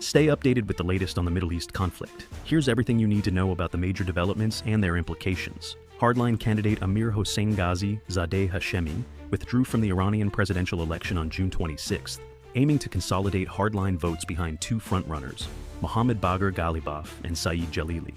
Stay updated with the latest on the Middle East conflict. Here's everything you need to know about the major developments and their implications. Hardline candidate Amir Hossein Ghazi, Zadeh Hashemi, withdrew from the Iranian presidential election on June 26th, aiming to consolidate hardline votes behind two frontrunners, Mohammad Bagher Ghalibaf and Saeed Jalili.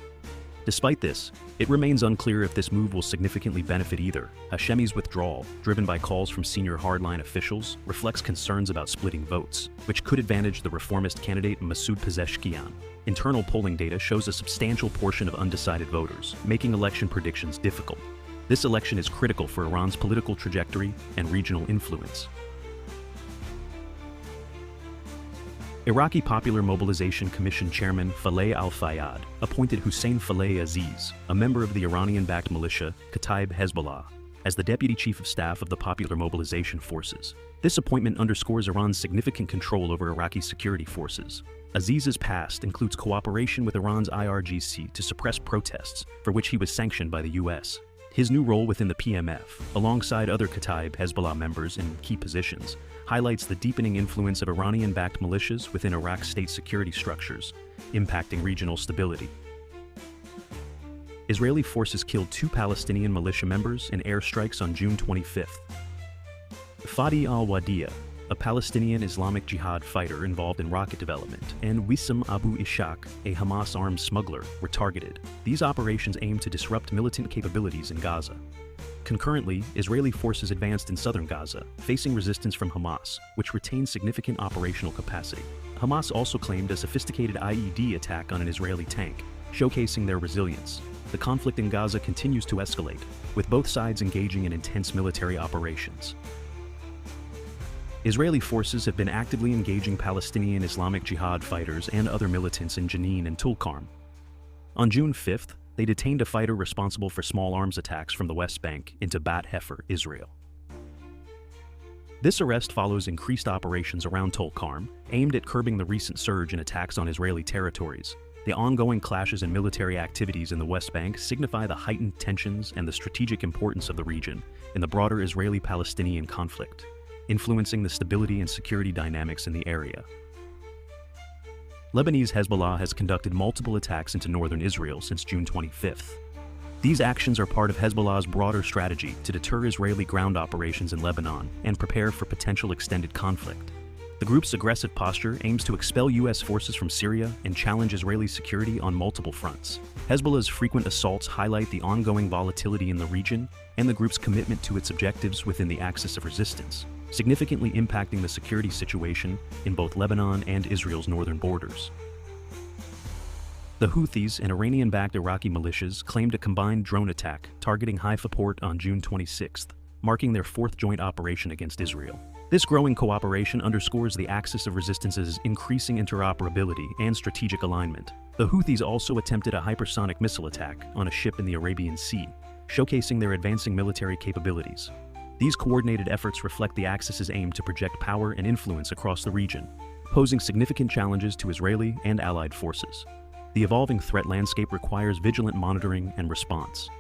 Despite this, it remains unclear if this move will significantly benefit either. Hashemi's withdrawal, driven by calls from senior hardline officials, reflects concerns about splitting votes, which could advantage the reformist candidate Masoud Pezeshkian. Internal polling data shows a substantial portion of undecided voters, making election predictions difficult. This election is critical for Iran's political trajectory and regional influence. Iraqi Popular Mobilization Commission Chairman Faleh al-Fayyad appointed Hussein Faleh Aziz, a member of the Iranian-backed militia Kataib Hezbollah, as the Deputy Chief of Staff of the Popular Mobilization Forces. This appointment underscores Iran's significant control over Iraqi security forces. Aziz's past includes cooperation with Iran's IRGC to suppress protests, for which he was sanctioned by the US. His new role within the PMF, alongside other Kataib Hezbollah members in key positions, highlights the deepening influence of Iranian-backed militias within Iraq's state security structures, impacting regional stability. Israeli forces killed two Palestinian militia members in airstrikes on June 25th. Fadi al-Wadiya, a Palestinian Islamic Jihad fighter involved in rocket development, and Wissam Abu Ishaq, a Hamas arms smuggler, were targeted. These operations aimed to disrupt militant capabilities in Gaza. Concurrently, Israeli forces advanced in southern Gaza, facing resistance from Hamas, which retained significant operational capacity. Hamas also claimed a sophisticated IED attack on an Israeli tank, showcasing their resilience. The conflict in Gaza continues to escalate, with both sides engaging in intense military operations. Israeli forces have been actively engaging Palestinian Islamic Jihad fighters and other militants in Jenin and Tulkarm. On June 5th, they detained a fighter responsible for small arms attacks from the West Bank into Bat Hefer, Israel. This arrest follows increased operations around Tulkarm, aimed at curbing the recent surge in attacks on Israeli territories. The ongoing clashes and military activities in the West Bank signify the heightened tensions and the strategic importance of the region in the broader Israeli-Palestinian conflict, influencing the stability and security dynamics in the area. Lebanese Hezbollah has conducted multiple attacks into northern Israel since June 25th. These actions are part of Hezbollah's broader strategy to deter Israeli ground operations in Lebanon and prepare for potential extended conflict. The group's aggressive posture aims to expel U.S. forces from Syria and challenge Israeli security on multiple fronts. Hezbollah's frequent assaults highlight the ongoing volatility in the region and the group's commitment to its objectives within the axis of resistance, significantly impacting the security situation in both Lebanon and Israel's northern borders. The Houthis and Iranian-backed Iraqi militias claimed a combined drone attack targeting Haifa port on June 26th, marking their fourth joint operation against Israel. This growing cooperation underscores the axis of resistance's increasing interoperability and strategic alignment. The Houthis also attempted a hypersonic missile attack on a ship in the Arabian Sea, showcasing their advancing military capabilities. These coordinated efforts reflect the Axis's aim to project power and influence across the region, posing significant challenges to Israeli and allied forces. The evolving threat landscape requires vigilant monitoring and response.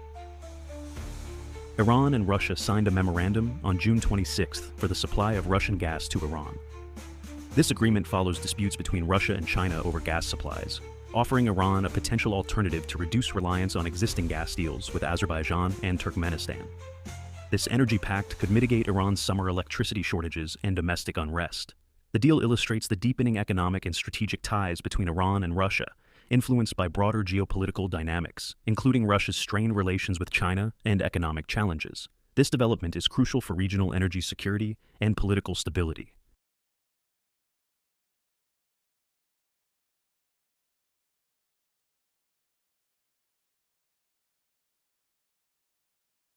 Iran and Russia signed a memorandum on June 26th for the supply of Russian gas to Iran. This agreement follows disputes between Russia and China over gas supplies, offering Iran a potential alternative to reduce reliance on existing gas deals with Azerbaijan and Turkmenistan. This energy pact could mitigate Iran's summer electricity shortages and domestic unrest. The deal illustrates the deepening economic and strategic ties between Iran and Russia, influenced by broader geopolitical dynamics, including Russia's strained relations with China and economic challenges. This development is crucial for regional energy security and political stability.